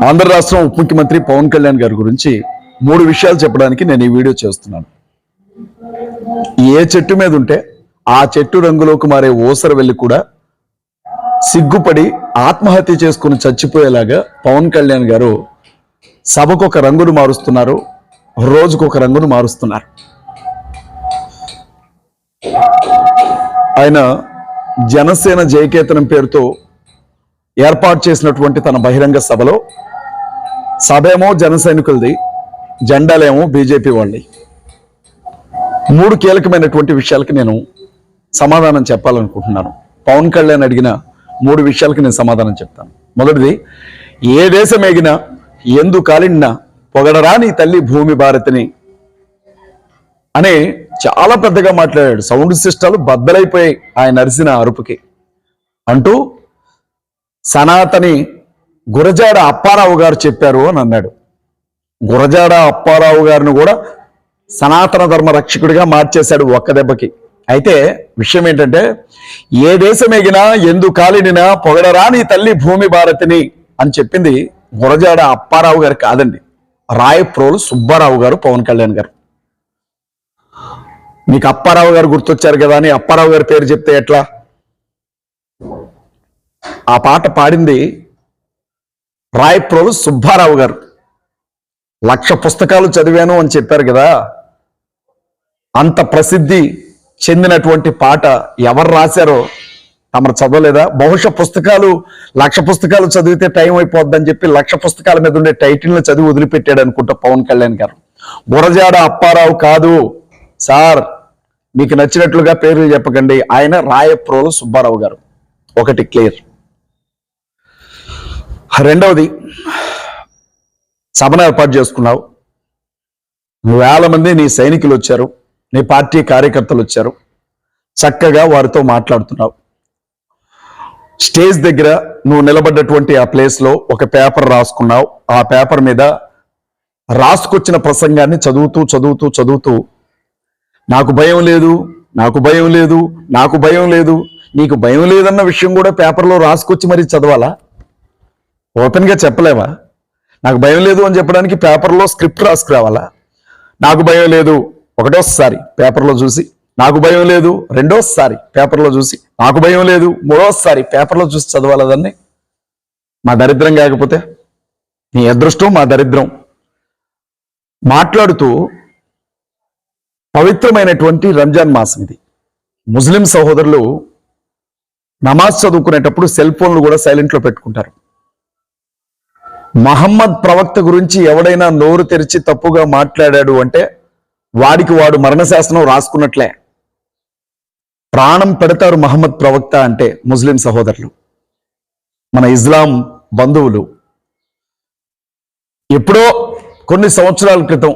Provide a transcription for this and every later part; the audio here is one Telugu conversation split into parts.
ఆంధ్ర రాష్ట్రం ఉప ముఖ్యమంత్రి పవన్ కళ్యాణ్ గారి గురించి 3 విషయాలు చెప్పడానికి నేను ఈ వీడియో చేస్తున్నాను. ఏ చెట్టు మీద ఉంటే ఆ చెట్టు రంగులోకి మారే ఓసర వెళ్ళి కూడా సిగ్గుపడి ఆత్మహత్య చేసుకుని చచ్చిపోయేలాగా పవన్ కళ్యాణ్ గారు సభకు ఒక రంగును మారుస్తున్నారు, రోజుకు ఒక రంగును మారుస్తున్నారు. ఆయన జనసేన జయకేతనం పేరుతో ఏర్పాటు చేసినటువంటి తన బహిరంగ సభలో సభేమో జన సైనికులది, జెండాలేమో బీజేపీ వాళ్ళది. 3 కీలకమైనటువంటి విషయాలకి నేను సమాధానం చెప్పాలనుకుంటున్నాను. పవన్ కళ్యాణ్ అడిగిన 3 విషయాలకి నేను సమాధానం చెప్తాను. మొదటిది, ఏ దేశం ఎగినా ఎందు కాలిన్నా పొగడరా నీ తల్లి భూమి భారతిని అని చాలా పెద్దగా మాట్లాడాడు. సౌండ్ సిస్టాలు బద్దలైపోయాయి ఆయన అరిసిన అరుపుకి. అంటూ సనాతని గురజాడ అప్పారావు గారు చెప్పారు అని అన్నాడు. గురజాడ అప్పారావు గారిని కూడా సనాతన ధర్మ రక్షకుడిగా మార్చేశాడు ఒక్క దెబ్బకి. అయితే విషయం ఏంటంటే, ఏ దేశం ఎగినా ఎందు కాలినా పొగడరా నీ తల్లి భూమి భారతిని అని చెప్పింది గురజాడ అప్పారావు గారు కాదండి, రాయప్రోలు సుబ్బారావు గారు, పవన్ కళ్యాణ్ గారు. మీకు అప్పారావు గారు గుర్తొచ్చారు కదా అని అప్పారావు గారి పేరు చెప్తే ఎట్లా? ఆ పాట పాడింది రాయప్రోలు సుబ్బారావు గారు. 1,00,000 పుస్తకాలు చదివాను అని చెప్పారు కదా, అంత ప్రసిద్ధి చెందినటువంటి పాట ఎవరు రాశారో తమరు చదవలేదా? బహుశా పుస్తకాలు 1,00,000 పుస్తకాలు చదివితే టైం అయిపోద్దని చెప్పి 1,00,000 పుస్తకాల మీద ఉండే టైటిల్ని చదివి వదిలిపెట్టాడు అనుకుంటా పవన్ కళ్యాణ్ గారు. గురజాడ అప్పారావు కాదు సార్, మీకు నచ్చినట్లుగా పేర్లు చెప్పకండి, ఆయన రాయప్రోలు సుబ్బారావు గారు. ఒకటి క్లియర్. రెండవది, సభను ఏర్పాటు చేసుకున్నావు, 1,000 మంది నీ సైనికులు వచ్చారు, నీ పార్టీ కార్యకర్తలు వచ్చారు, చక్కగా వారితో మాట్లాడుతున్నావు. స్టేజ్ దగ్గర నువ్వు నిలబడ్డటువంటి ఆ ప్లేస్లో ఒక పేపర్ రాసుకున్నావు. ఆ పేపర్ మీద రాసుకొచ్చిన ప్రసంగాన్ని చదువుతూ చదువుతూ చదువుతూ నాకు భయం లేదు, నాకు భయం లేదు, నాకు భయం లేదు, నీకు భయం లేదన్న విషయం కూడా పేపర్లో రాసుకొచ్చి మరీ చదవాలా? ఓపెన్గా చెప్పలేవా? నాకు భయం లేదు అని చెప్పడానికి పేపర్లో స్క్రిప్ట్ రాసుకురావాలా? నాకు భయం లేదు ఒకటోసారి పేపర్లో చూసి, నాకు భయం లేదు రెండోసారి పేపర్లో చూసి, నాకు భయం లేదు మూడోసారి పేపర్లో చూసి చదవాలా దాన్ని? మా దరిద్రం కాకపోతే నీ అదృష్టం, మా దరిద్రం. మాట్లాడుతూ పవిత్రమైనటువంటి రంజాన్ మాసం ఇది. ముస్లిం సహోదరులు నమాజ్ చదువుకునేటప్పుడు సెల్ ఫోన్లు కూడా సైలెంట్లో పెట్టుకుంటారు. మహమ్మద్ ప్రవక్త గురించి ఎవడైనా నోరు తెరిచి తప్పుగా మాట్లాడాడు అంటే వాడికి వాడు మరణశాసనం రాసుకున్నట్లే. ప్రాణం పెడతారు మహమ్మద్ ప్రవక్త అంటే ముస్లిం సహోదరులు, మన ఇస్లాం బంధువులు. ఎప్పుడో కొన్ని సంవత్సరాల క్రితం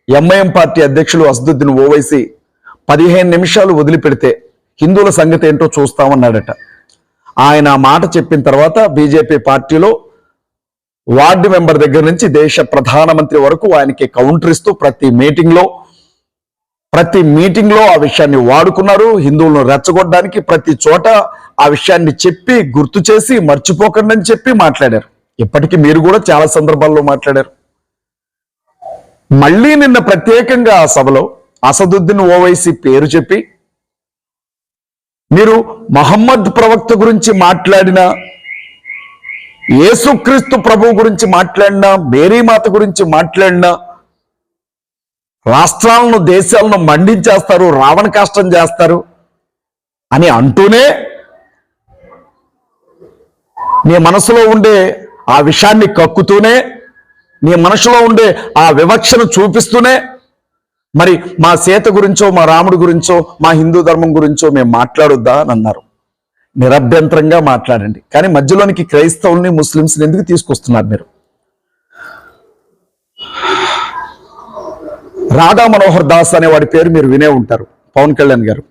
ఎంఐఎం పార్టీ అధ్యక్షులు అసదుద్దీన్ ఓవైసీ 15 నిమిషాలు వదిలిపెడితే హిందువుల సంగతి ఏంటో చూస్తామన్నాడట. ఆయన ఆ మాట చెప్పిన తర్వాత బీజేపీ పార్టీలో వార్డు మెంబర్ దగ్గర నుంచి దేశ ప్రధానమంత్రి వరకు ఆయనకి కౌంటర్ ఇస్తూ ప్రతి మీటింగ్లో ఆ విషయాన్ని వాడుకున్నారు. హిందువులను రెచ్చగొట్టడానికి ప్రతి చోట ఆ విషయాన్ని చెప్పి గుర్తు చేసి మర్చిపోకండి అని చెప్పి మాట్లాడారు. ఇప్పటికీ మీరు కూడా చాలా సందర్భాల్లో మాట్లాడారు. మళ్ళీ నిన్న ప్రత్యేకంగా ఆ సభలో అసదుద్దీన్ ఓవైసీ పేరు చెప్పి, మీరు మహమ్మద్ ప్రవక్త గురించి మాట్లాడినా, యేసుక్రీస్తు ప్రభువు గురించి మాట్లాడినా, మేరీమాత గురించి మాట్లాడినా రాష్ట్రాలను దేశాలను మండించేస్తారు, రావణ కాష్టం చేస్తారు అని అంటూనే నీ మనసులో ఉండే ఆ విషయాన్ని కక్కుతూనే, నీ మనసులో ఉండే ఆ వివక్షను చూపిస్తూనే, మరి మా సీత గురించో, మా రాముడి గురించో, మా హిందూ ధర్మం గురించో మేము మాట్లాడొద్దా అని అన్నారు. నిరభ్యంతరంగా మాట్లాడండి, కానీ మధ్యలోనికి క్రైస్తవుల్ని ముస్లింస్ని ఎందుకు తీసుకొస్తున్నారు మీరు? రాధా మనోహర్ దాస్ అనే వాడి పేరు మీరు వినే ఉంటారు, పవన్ కళ్యాణ్ గారు.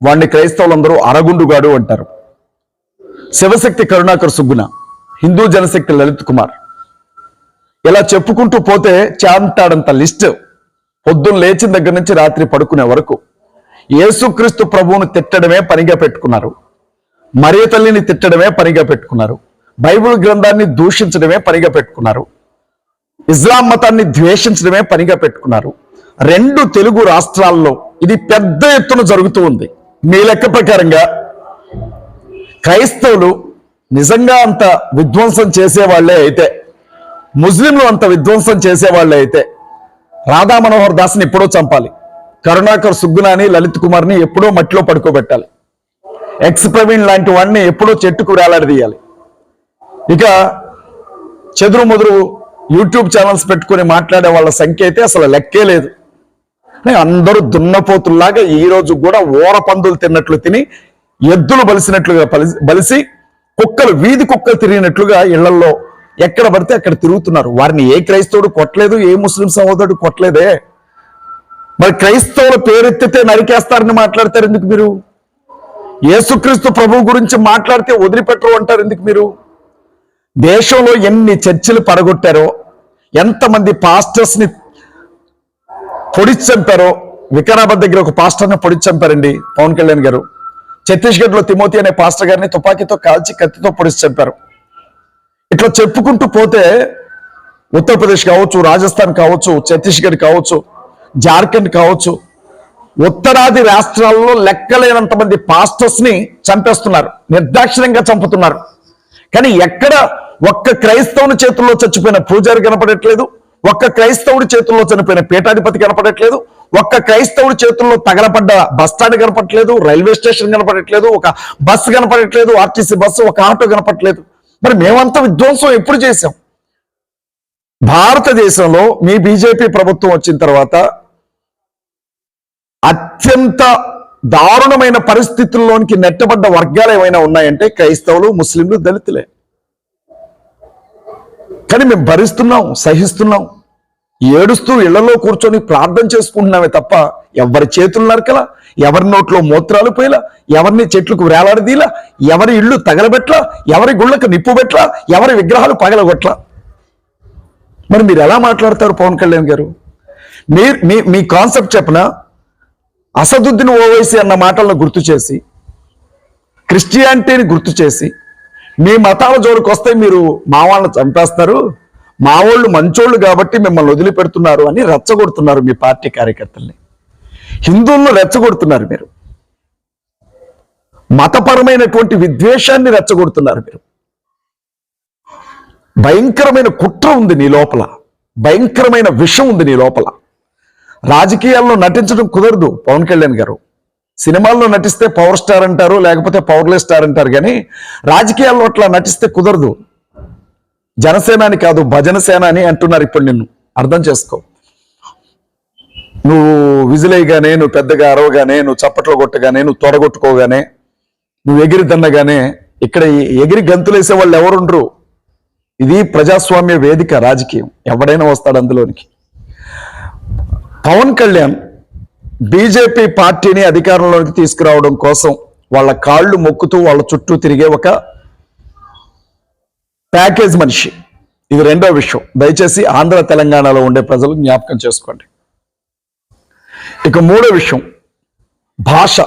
వాడిని క్రైస్తవులందరూ అరగుండుగాడు అంటారు. శివశక్తి కరుణాకర్ సుగ్గున, హిందూ జనశక్తి లలిత్ కుమార్, ఇలా చెప్పుకుంటూ పోతే చాంతాడంత లిస్ట్. పొద్దున్న లేచిన దగ్గర నుంచి రాత్రి పడుకునే వరకు యేసుక్రీస్తు ప్రభువును తిట్టడమే పనిగా పెట్టుకున్నారు, మరియ తల్లిని తిట్టడమే పనిగా పెట్టుకున్నారు, బైబిల్ గ్రంథాన్ని దూషించడమే పనిగా పెట్టుకున్నారు. ఇస్లాం మతాన్ని ద్వేషించడమే పనిగా పెట్టుకున్నారు. 2 తెలుగు రాష్ట్రాల్లో ఇది పెద్ద ఎత్తున జరుగుతూ ఉంది. మీ లెక్క ప్రకారంగా క్రైస్తవులు నిజంగా అంత విధ్వంసం చేసేవాళ్లే అయితే, ముస్లింలు అంత విధ్వంసం చేసేవాళ్లే అయితే రాధా మనోహర్ దాస్ని ఎప్పుడో చంపాలి, కరుణాకర్ సుగ్గునాని, లలిత్ కుమార్ని ఎప్పుడో మట్టిలో పడుకోబెట్టాలి, ఎక్స్ ప్రవీణ్ లాంటి వాడిని ఎప్పుడో చెట్టుకు వేలాడదీయాలి. ఇక చెదురు ముదురు యూట్యూబ్ ఛానల్స్ పెట్టుకుని మాట్లాడే వాళ్ళ సంఖ్య అయితే అసలు లెక్కే లేదు. అందరూ దున్నపోతుల్లాగా ఈ రోజు కూడా ఓర పందులు తిన్నట్లు తిని, ఎద్దులు బలిసినట్లుగా బలిసి, కుక్కలు వీధి కుక్కలు తిరిగినట్లుగా ఇళ్లలో ఎక్కడ పడితే అక్కడ తిరుగుతున్నారు. వారిని ఏ క్రైస్తవుడు కొట్టలేదు, ఏ ముస్లిం సహోదరుడు కొట్టలేదే. మరి క్రైస్తవుల పేరెత్తితే నరికేస్తారని మాట్లాడతారు ఎందుకు మీరు? యేసుక్రీస్తు ప్రభువు గురించి మాట్లాడితే వదిలిపెట్టరు అంటారు ఎందుకు మీరు? దేశంలో ఎన్ని చర్చిలు పడగొట్టారో, ఎంతమంది పాస్టర్స్ ని పొడిచి చంపారో. వికారాబాద్ దగ్గర ఒక పాస్టర్ని పొడిచి చంపారండి పవన్ కళ్యాణ్ గారు. ఛత్తీస్గఢ్ లో తిమోతి అనే పాస్టర్ గారిని తుపాకీతో కాల్చి కత్తితో పొడిచి చంపారు. ఇట్లా చెప్పుకుంటూ పోతే ఉత్తరప్రదేశ్ కావచ్చు, రాజస్థాన్ కావచ్చు, ఛత్తీస్గఢ్ కావచ్చు, జార్ఖండ్ కావచ్చు, ఉత్తరాది రాష్ట్రాల్లో లెక్కలేనంత మంది పాస్టర్స్ ని చంపేస్తున్నారు, నిర్దాక్షిణ్యంగా చంపుతున్నారు. కానీ ఎక్కడ ఒక్క క్రైస్తవుని చేతుల్లో చచ్చిపోయిన పూజారి కనపడట్లేదు, ఒక్క క్రైస్తవుడి చేతుల్లో చనిపోయిన పీఠాధిపతి కనపడట్లేదు, ఒక్క క్రైస్తవుడి చేతుల్లో తగలపడ్డ బస్టాండ్ కనపడట్లేదు, రైల్వే స్టేషన్ కనపడట్లేదు, ఒక బస్సు కనపడట్లేదు, ఆర్టీసీ బస్సు, ఒక ఆటో కనపడట్లేదు. మరి మేమంతా విధ్వంసం ఎప్పుడు చేశాం? భారతదేశంలో మీ బీజేపీ ప్రభుత్వం వచ్చిన తర్వాత అత్యంత దారుణమైన పరిస్థితుల్లోనికి నెట్టబడ్డ వర్గాలు ఏమైనా ఉన్నాయంటే క్రైస్తవులు, ముస్లింలు, దళితులే. కానీ మేము భరిస్తున్నాం, సహిస్తున్నాం, ఏడుస్తూ ఇళ్లలో కూర్చొని ప్రార్థన చేసుకుంటున్నామే తప్ప ఎవరి చేతులు నరకలా, ఎవరి నోట్లో మూత్రాలు పోయిలా, ఎవరిని చెట్లకు వేలాడదీలా, ఎవరి ఇళ్ళు తగలబెట్లా, ఎవరి గుళ్ళకు నిప్పు పెట్లా, ఎవరి విగ్రహాలు పగలగొట్లా. మరి మీరు ఎలా మాట్లాడతారు పవన్ కళ్యాణ్ గారు? మీ కాన్సెప్ట్ చెప్పిన అసదుద్దీన్ ఓవైసీ అన్న మాటలను గుర్తు చేసి, క్రిస్టియానిటీని గుర్తు చేసి, మీ మతాల జోలికి వస్తే మీరు మా వాళ్ళని చంపేస్తారు, మా వాళ్ళు మంచోళ్ళు కాబట్టి మిమ్మల్ని వదిలిపెడుతున్నారు అని రెచ్చగొడుతున్నారు. మీ పార్టీ కార్యకర్తల్ని, హిందువులను రెచ్చగొడుతున్నారు. మీరు మతపరమైనటువంటి విద్వేషాన్ని రెచ్చగొడుతున్నారు. మీరు భయంకరమైన కుట్ర ఉంది నీ లోపల, భయంకరమైన విషం ఉంది నీ లోపల. రాజకీయాల్లో నటించడం కుదరదు పవన్ కళ్యాణ్ గారు. సినిమాల్లో నటిస్తే పవర్ స్టార్ అంటారు, లేకపోతే పవర్లెస్ స్టార్ అంటారు, కానీ రాజకీయాల్లో అట్లా నటిస్తే కుదరదు. జనసేనాని కాదు భజన సేన అని అంటున్నారు ఇప్పుడు. నిన్ను అర్థం చేసుకో. నువ్వు విజిలేయగానే, నువ్వు పెద్దగా అరవగానే, నువ్వు చప్పట్లో కొట్టగానే, నువ్వు తొడగొట్టుకోగానే, నువ్వు ఎగిరి దన్నగానే ఇక్కడ ఎగిరి గంతులేసే వాళ్ళు ఎవరుండ్రు. ఇది ప్రజాస్వామ్య వేదిక, రాజకీయం, ఎవడైనా వస్తాడు అందులోనికి. పవన్ కళ్యాణ్ బీజేపీ పార్టీని అధికారంలోకి తీసుకురావడం కోసం వాళ్ళ కాళ్ళు మొక్కుతూ వాళ్ళ చుట్టూ తిరిగే ఒక ప్యాకేజ్ మనిషి. ఇది రెండో విషయం. దయచేసి ఆంధ్ర తెలంగాణలో ఉండే ప్రజలు జ్ఞాపకం చేసుకోండి. ఇక మూడో విషయం, భాష.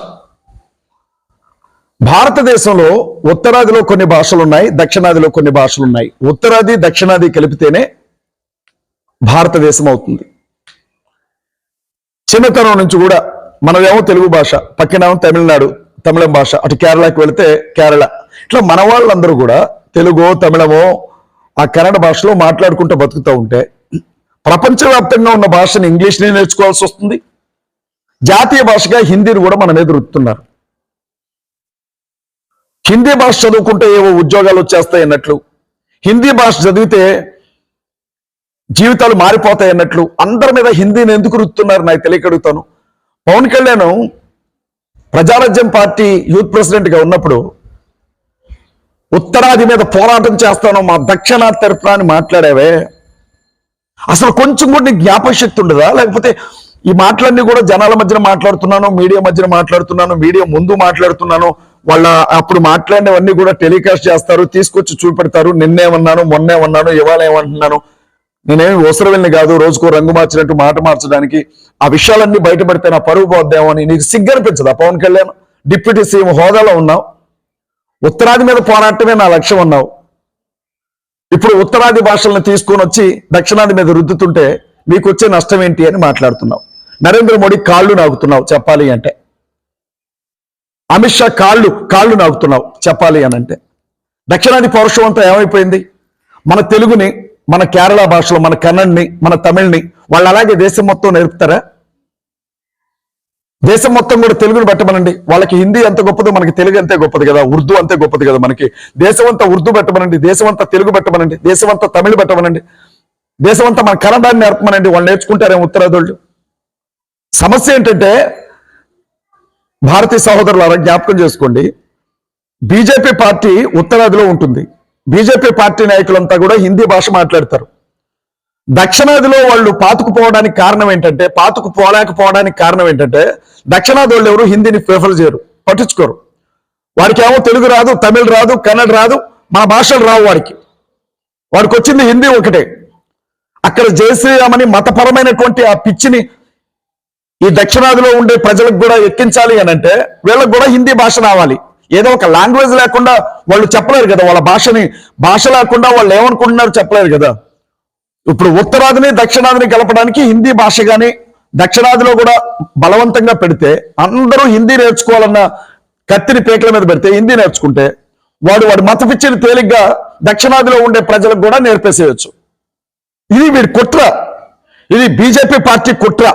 భారతదేశంలో ఉత్తరాదిలో కొన్ని భాషలు ఉన్నాయి, దక్షిణాదిలో కొన్ని భాషలు ఉన్నాయి. ఉత్తరాది దక్షిణాది కలిపితేనే భారతదేశం అవుతుంది. చిన్నతనం నుంచి కూడా మనమేమో తెలుగు భాష, పక్కనేమో తమిళనాడు, తమిళం భాష, అటు కేరళకి వెళితే కేరళ. ఇట్లా మన వాళ్ళందరూ కూడా తెలుగో తమిళమో ఆ కన్నడ భాషలో మాట్లాడుకుంటూ బతుకుతూ ఉంటే ప్రపంచవ్యాప్తంగా ఉన్న భాషని ఇంగ్లీష్ని నేర్చుకోవాల్సి వస్తుంది. జాతీయ భాషగా హిందీని కూడా మన మీద రుద్దుతున్నారు. హిందీ భాష చదువుకుంటే ఏవో ఉద్యోగాలు వచ్చేస్తాయి అన్నట్లు, హిందీ భాష చదివితే జీవితాలు మారిపోతాయి అన్నట్లు అందరి మీద హిందీని ఎందుకు రుద్దుతున్నారు నాకు తెలియకడుగుతాను. Pawan Kalyan Prajarajyam party youth president గా ఉన్నప్పుడు ఉత్తరాది మీద పోరాటం చేస్తాను మా దక్షిణాది తరఫున అని మాట్లాడావే, అసలు కొంచెం కూడా నీకు జ్ఞాపక శక్తి ఉండదా? లేకపోతే ఈ మాటలన్నీ కూడా జనాల మధ్యన మాట్లాడుతున్నాను, మీడియా మధ్యన మాట్లాడుతున్నాను, మీడియా ముందు మాట్లాడుతున్నాను, వాళ్ళ అప్పుడు మాట్లాడినవన్నీ కూడా టెలికాస్ట్ చేస్తారు, తీసుకొచ్చి చూపెడతారు. నిన్నేమన్నాను, మొన్నేమన్నాను, ఇవాళ ఏమంటున్నాను, నేనేమి ఓసరవెల్ని కాదు రోజుకో రంగు మార్చినట్టు మాట మార్చడానికి. ఆ విషయాలన్నీ బయటపడితే నా పరువు పోద్దేమో అని నీకు సిగ్గనిపించదా? పవన్ కళ్యాణ్ డిప్యూటీ సీఎం హోదాలో ఉన్నావు, ఉత్తరాది మీద పోరాటమే నా లక్ష్యం అన్నావు. ఇప్పుడు ఉత్తరాది భాషలను తీసుకొని వచ్చి దక్షిణాది మీద రుద్దుతుంటే మీకు వచ్చే నష్టం ఏంటి అని మాట్లాడుతున్నావు. నరేంద్ర మోడీ కాళ్ళు నాకుతున్నావు చెప్పాలి అంటే. అమిత్ షా కాళ్ళు నాకుతున్నావు చెప్పాలి అని అంటే. దక్షిణాది పౌరుషం అంతా ఏమైపోయింది? మన తెలుగుని, మన కేరళ భాషలో మన కన్నడ్ని, మన తమిళ్ని వాళ్ళు అలాగే దేశం మొత్తం నేర్పుతారా? దేశం మొత్తం కూడా తెలుగుని పెట్టమనండి. వాళ్ళకి హిందీ ఎంత గొప్పదో మనకి తెలుగు అంతే గొప్పది కదా, ఉర్దూ అంతే గొప్పది కదా. మనకి దేశం అంతా ఉర్దూ పెట్టమనండి, దేశం అంతా తెలుగు పెట్టమనండి, దేశం అంతా తమిళ పెట్టమనండి, దేశం అంతా మన కన్నడాన్ని నేర్పమనండి. వాళ్ళు నేర్చుకుంటారేమో ఉత్తరాదోళ్ళు. సమస్య ఏంటంటే భారతీయ సహోదరులారా జ్ఞాపకం చేసుకోండి, బీజేపీ పార్టీ ఉత్తరాదిలో ఉంటుంది. బీజేపీ పార్టీ నాయకులంతా కూడా హిందీ భాష మాట్లాడతారు. దక్షిణాదిలో వాళ్ళు పాతుకుపోవడానికి కారణం ఏంటంటే, పాతుకుపోలేకపోవడానికి కారణం ఏంటంటే దక్షిణాది వాళ్ళు ఎవరు హిందీని ప్రిఫర్ చేయరు, పట్టించుకోరు. వాడికి ఏమో తెలుగు రాదు, తమిళ్ రాదు, కన్నడ రాదు, మన భాషలు రావు వాడికి వచ్చింది హిందీ ఒకటే. అక్కడ జయశ్రీరామని మతపరమైనటువంటి ఆ పిచ్చిని ఈ దక్షిణాదిలో ఉండే ప్రజలకు కూడా ఎక్కించాలి అని అంటే వీళ్ళకి కూడా హిందీ భాష రావాలి. ఏదో ఒక లాంగ్వేజ్ లేకుండా వాళ్ళు చెప్పలేరు కదా, వాళ్ళ భాష లేకుండా వాళ్ళు ఏమనుకుంటున్నారు చెప్పలేరు కదా. ఇప్పుడు ఉత్తరాదిని దక్షిణాదిని కలపడానికి హిందీ భాష కానీ దక్షిణాదిలో కూడా బలవంతంగా పెడితే అందరూ హిందీ నేర్చుకోవాలన్న కత్తిని పేకల మీద పెడితే హిందీ నేర్చుకుంటే వాడి మత పిచ్చిని తేలిగ్గా దక్షిణాదిలో ఉండే ప్రజలకు కూడా నేర్పేసేయచ్చు. ఇది వీడి కుట్ర, ఇది బీజేపీ పార్టీ కుట్ర.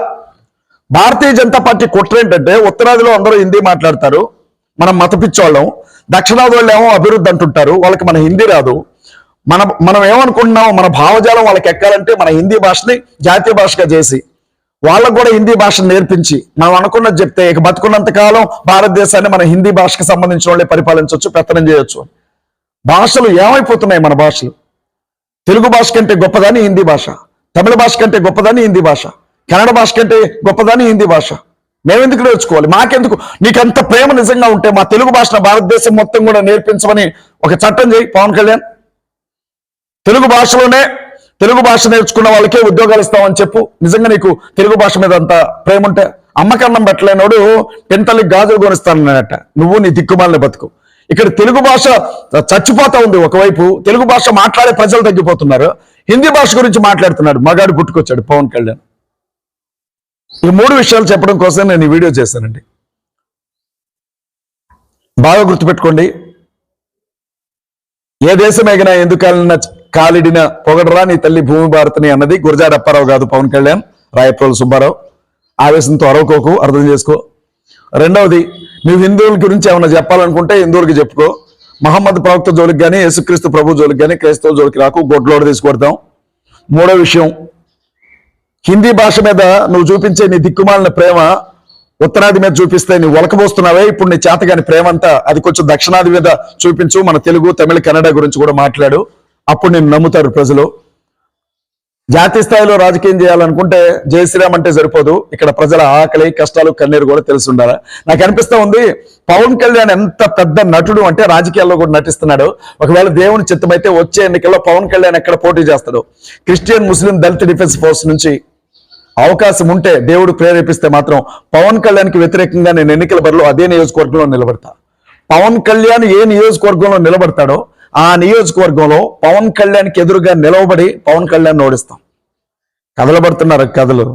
భారతీయ జనతా పార్టీ కుట్ర ఏంటంటే ఉత్తరాదిలో అందరూ హిందీ మాట్లాడతారు, మనం మత పిచ్చోళ్ళం, దక్షిణాది వాళ్ళు ఏమో అభివృద్ధి అంటుంటారు, వాళ్ళకి మన హిందీ రాదు. మనం ఏమనుకుంటున్నాం, మన భావజాలం వాళ్ళకి ఎక్కాలంటే మన హిందీ భాషని జాతీయ భాషగా చేసి వాళ్ళకు కూడా హిందీ భాషను నేర్పించి మనం అనుకున్నది చెప్తే ఇక బతుకున్నంత కాలం భారతదేశాన్ని మన హిందీ భాషకు సంబంధించిన వాళ్ళే పరిపాలించవచ్చు, పెత్తనం చేయొచ్చు. భాషలు ఏమైపోతున్నాయి? మన భాషలు తెలుగు భాష కంటే గొప్పదాని హిందీ భాష, తమిళ భాష కంటే గొప్పదాని హిందీ భాష, కన్నడ భాష కంటే గొప్పదాని హిందీ భాష. మేమెందుకు నేర్చుకోవాలి? మాకెందుకు? నీకంత ప్రేమ నిజంగా ఉంటే మా తెలుగు భాషను భారతదేశం మొత్తం కూడా నేర్పించమని ఒక చట్టం చేయి పవన్ కళ్యాణ్. తెలుగు భాష నేర్చుకున్న వాళ్ళకే ఉద్యోగాలు ఇస్తామని చెప్పు. నిజంగా నీకు తెలుగు భాష మీద అంత ప్రేమ ఉంటే. అమ్మకన్నం పెట్టలేనోడు పెంతల్లికి గాజులు కొనిస్తానన్నట. నువ్వు నీ దిక్కుమాలిన బతుకు. ఇక్కడ తెలుగు భాష చచ్చిపోతా ఉంది. ఒకవైపు తెలుగు భాష మాట్లాడే ప్రజలు తగ్గిపోతున్నారు, హిందీ భాష గురించి మాట్లాడుతున్నాడు మగాడు పుట్టుకొచ్చాడు పవన్ కళ్యాణ్. ఈ 3 విషయాలు చెప్పడం కోసం నేను ఈ వీడియో చేశానండి. బాగా గుర్తుపెట్టుకోండి. ఏ దేశం ఎగినా ఎందుకన్నా కాలిడిన పొగడరా నీ తల్లి భూమి భారతిని అన్నది గురజాడ అప్పారావు కాదు, పవన్ కళ్యాణ్. రాయప్రోలు సుబ్బారావు. ఆవేశంతో అరవకోకు, అర్థం చేసుకో. రెండవది, నువ్వు హిందువుల గురించి ఏమైనా చెప్పాలనుకుంటే హిందువులకి చెప్పుకో. మహమ్మద్ ప్రవక్త జోలికి కానీ యేసుక్రీస్తు ప్రభు జోలికి కానీ క్రైస్తవ జోలికి రాకు, గొడ్లోడు తీసుకొడతాం. మూడో విషయం, హిందీ భాష మీద నువ్వు చూపించే నీ దిక్కుమాలిన ప్రేమ ఉత్తరాది మీద చూపిస్తే నువ్వు ఒలకబోస్తున్నావే. ఇప్పుడు నీ చేతగాని ప్రేమ అంతా అది కొంచెం దక్షిణాది మీద చూపించు. మన తెలుగు, తమిళ, కన్నడ గురించి కూడా మాట్లాడు. అప్పుడు నేను నమ్ముతారు ప్రజలు. జాతీయ స్థాయిలో రాజకీయం చేయాలనుకుంటే జై శ్రీరామ్ అంటే సరిపోదు. ఇక్కడ ప్రజల ఆకలి, కష్టాలు, కన్నీరు కూడా తెలిసి ఉండాలి. నాకు అనిపిస్తా ఉంది పవన్ కళ్యాణ్ ఎంత పెద్ద నటుడు అంటే రాజకీయాల్లో కూడా నటిస్తున్నాడు. ఒకవేళ దేవుని చిత్తమైతే వచ్చే ఎన్నికల్లో పవన్ కళ్యాణ్ ఎక్కడ పోటీ చేస్తాడు? క్రిస్టియన్, ముస్లిం, దళిత డిఫెన్స్ ఫోర్స్ నుంచి అవకాశం ఉంటే దేవుడు ప్రేరేపిస్తే మాత్రం పవన్ కళ్యాణ్కి వ్యతిరేకంగా నేను ఎన్నికల బరిలో అదే నియోజకవర్గంలో నిలబడతా. పవన్ కళ్యాణ్ ఏ నియోజకవర్గంలో నిలబడతాడో ఆ నియోజకవర్గంలో పవన్ కళ్యాణ్కి ఎదురుగా నిలవబడి పవన్ కళ్యాణ్ ఓడిస్తాం. కథలు పడుతున్నారు కథలు.